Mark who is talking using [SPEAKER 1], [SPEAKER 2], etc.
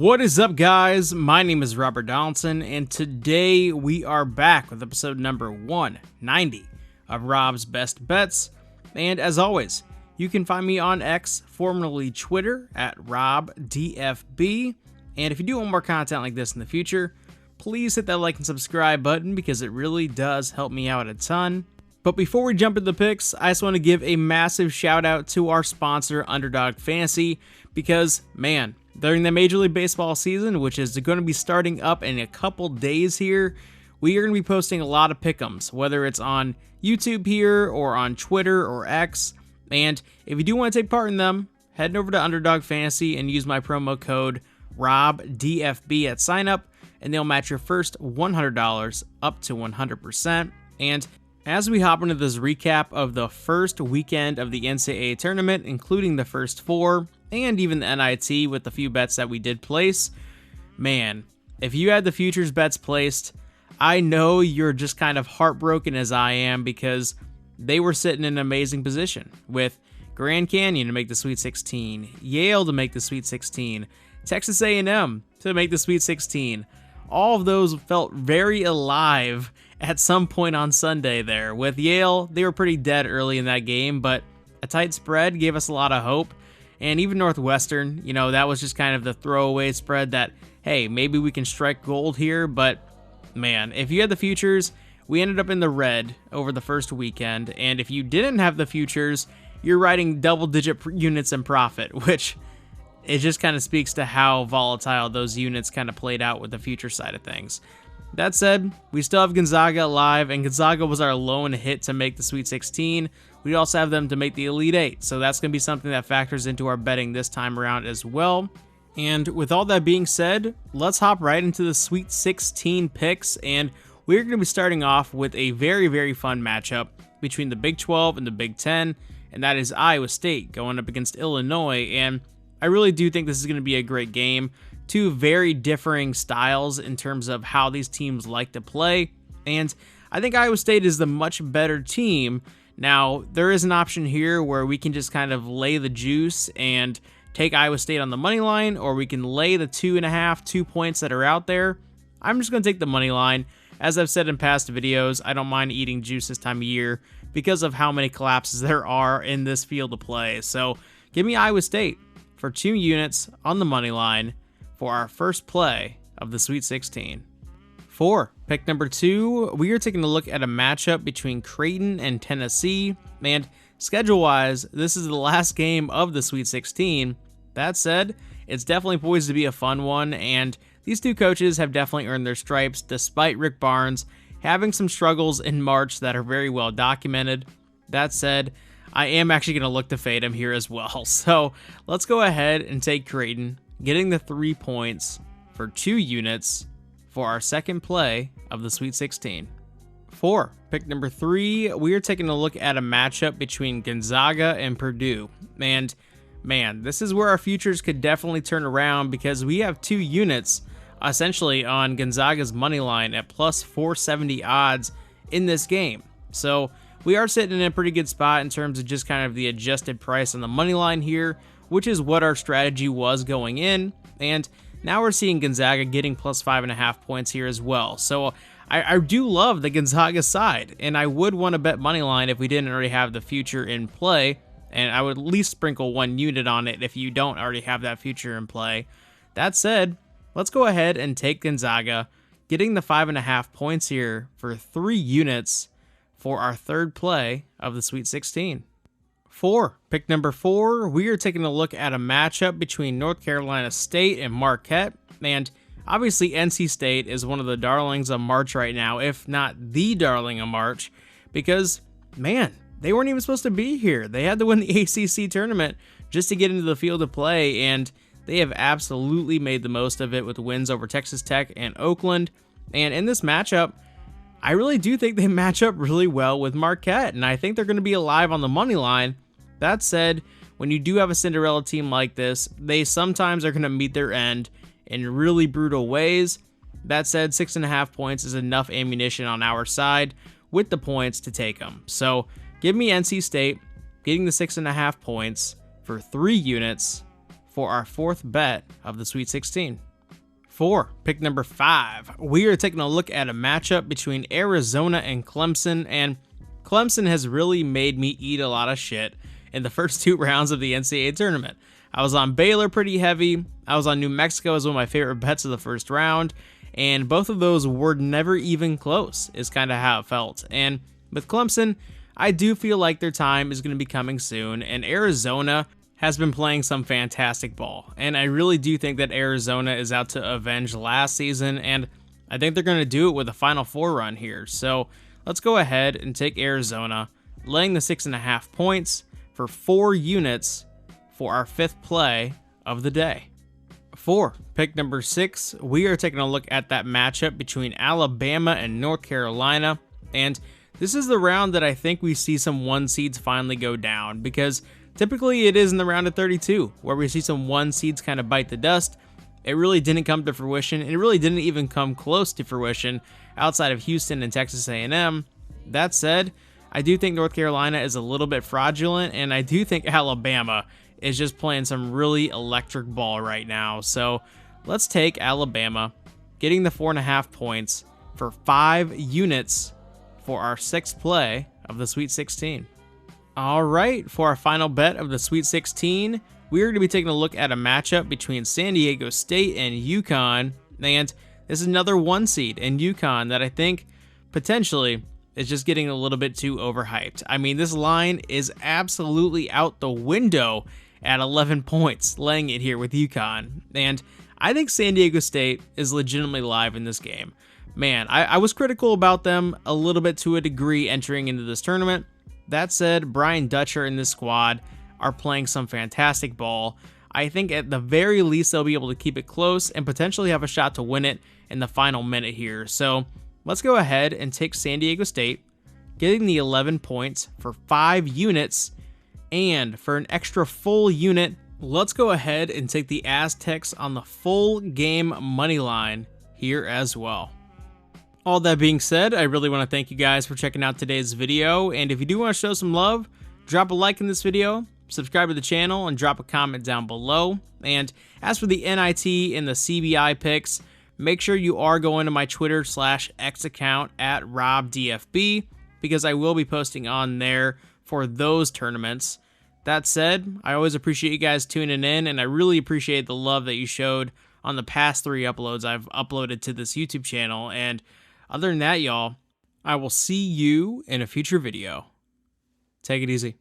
[SPEAKER 1] What is up, guys? My name is Robert Donaldson, and today we are back with episode number 190 of Rob's Best Bets. And as always, you can find me on X, formerly Twitter, at RobDFB. And if you do want more content like this in the future, please hit that like and subscribe button because it really does help me out a ton. But before we jump into the picks, I just want to give a massive shout out to our sponsor, Underdog Fantasy, because, man, during the Major League Baseball season, which is going to be starting up in a couple days here, we are going to be posting a lot of pick'ems, whether it's on YouTube here or on Twitter or X. And if you do want to take part in them, head over to Underdog Fantasy and use my promo code ROBDFB at signup, and they'll match your first $100 up to 100%. And as we hop into this recap of the first weekend of the NCAA Tournament, including the first four, and even the NIT with the few bets that we did place, man, if you had the futures bets placed, I know you're just kind of heartbroken as I am because they were sitting in an amazing position with Grand Canyon to make the Sweet 16, Yale to make the Sweet 16, Texas A&M to make the Sweet 16. All of those felt very alive at some point on Sunday there. With Yale, they were pretty dead early in that game, but a tight spread gave us a lot of hope. And even Northwestern, that was just kind of the throwaway spread that, hey, maybe we can strike gold here. But, man, if you had the futures, we ended up in the red over the first weekend. And if you didn't have the futures, you're writing double-digit units in profit, which it just kind of speaks to how volatile those units kind of played out with the future side of things. That said, we still have Gonzaga alive, and Gonzaga was our lone hit to make the Sweet 16. We also have them to make the Elite 8, so that's going to be something that factors into our betting this time around as well. And with all that being said, let's hop right into the Sweet 16 picks, and we're going to be starting off with a very, very fun matchup between the Big 12 and the Big 10, and that is Iowa State going up against Illinois, and I really do think this is going to be a great game. Two very differing styles in terms of how these teams like to play, and I think Iowa State is the much better team. Now, there is an option here where we can just kind of lay the juice and take Iowa State on the money line, or we can lay the 2.5, 2 points that are out there. I'm just going to take the money line. As I've said in past videos, I don't mind eating juice this time of year because of how many collapses there are in this field of play. So give me Iowa State for 2 units on the money line for our first play of the Sweet 16. For pick number 2, we are taking a look at a matchup between Creighton and Tennessee, and schedule-wise, this is the last game of the Sweet 16. That said, it's definitely poised to be a fun one, and these two coaches have definitely earned their stripes despite Rick Barnes having some struggles in March that are very well documented. That said, I am actually going to look to fade him here as well, so let's go ahead and take Creighton, getting the 3 points for 2 units for our second play of the Sweet 16. For pick number 3, we are taking a look at a matchup between Gonzaga and Purdue. And man, this is where our futures could definitely turn around because we have 2 units essentially on Gonzaga's money line at plus 470 odds in this game. So we are sitting in a pretty good spot in terms of just kind of the adjusted price on the money line here, which is what our strategy was going in. And now we're seeing Gonzaga getting plus 5.5 points here as well. So I do love the Gonzaga side, and I would want to bet money line if we didn't already have the future in play, and I would at least sprinkle 1 unit on it if you don't already have that future in play. That said, let's go ahead and take Gonzaga, getting the 5.5 points here for 3 units for our third play of the Sweet 16. For pick number 4, we are taking a look at a matchup between North Carolina State and Marquette, and obviously NC State is one of the darlings of March right now, if not the darling of March, because, man, they weren't even supposed to be here. They had to win the ACC tournament just to get into the field of play, and they have absolutely made the most of it with wins over Texas Tech and Oakland. And in this matchup, I really do think they match up really well with Marquette, and I think they're going to be alive on the money line. That said, when you do have a Cinderella team like this, they sometimes are going to meet their end in really brutal ways. That said, 6.5 points is enough ammunition on our side with the points to take them. So give me NC State getting the 6.5 points for 3 units for our fourth bet of the Sweet 16. For pick number 5, we are taking a look at a matchup between Arizona and Clemson, and Clemson has really made me eat a lot of shit in the first 2 rounds of the NCAA Tournament. I was on Baylor pretty heavy, I was on New Mexico as one of my favorite bets of the first round, and both of those were never even close, is kind of how it felt. And with Clemson, I do feel like their time is going to be coming soon, and Arizona has been playing some fantastic ball, and I really do think that Arizona is out to avenge last season, and I think they're going to do it with a Final Four run here. So let's go ahead and take Arizona, laying the 6.5 points for 4 units for our 5th play of the day. For pick number 6, we are taking a look at that matchup between Alabama and North Carolina, and this is the round that I think we see some 1 seeds finally go down, because typically it is in the round of 32 where we see some 1 seeds kind of bite the dust. It really didn't come to fruition, and it really didn't even come close to fruition outside of Houston and Texas A&M. That said, I do think North Carolina is a little bit fraudulent, and I do think Alabama is just playing some really electric ball right now. So let's take Alabama, getting the 4.5 points for 5 units for our 6th play of the Sweet 16. All right, for our final bet of the Sweet 16, we're going to be taking a look at a matchup between San Diego State and Yukon, and this is another 1 seed in Yukon that I think potentially is just getting a little bit too overhyped. I mean, this line is absolutely out the window at 11 points, laying it here with Yukon, and I think San Diego State is legitimately live in this game. Man, I was critical about them a little bit to a degree entering into this tournament. That said, Brian Dutcher and this squad are playing some fantastic ball. I think at the very least they'll be able to keep it close and potentially have a shot to win it in the final minute here. So let's go ahead and take San Diego State, getting the 11 points for 5 units, and for an extra full unit, let's go ahead and take the Aztecs on the full game money line here as well. All that being said, I really want to thank you guys for checking out today's video, and if you do want to show some love, drop a like in this video, subscribe to the channel, and drop a comment down below. And as for the NIT and the CBI picks, make sure you are going to my Twitter/X account at RobDFB, because I will be posting on there for those tournaments. That said, I always appreciate you guys tuning in, and I really appreciate the love that you showed on the past 3 uploads I've uploaded to this YouTube channel. And other than that, y'all, I will see you in a future video. Take it easy.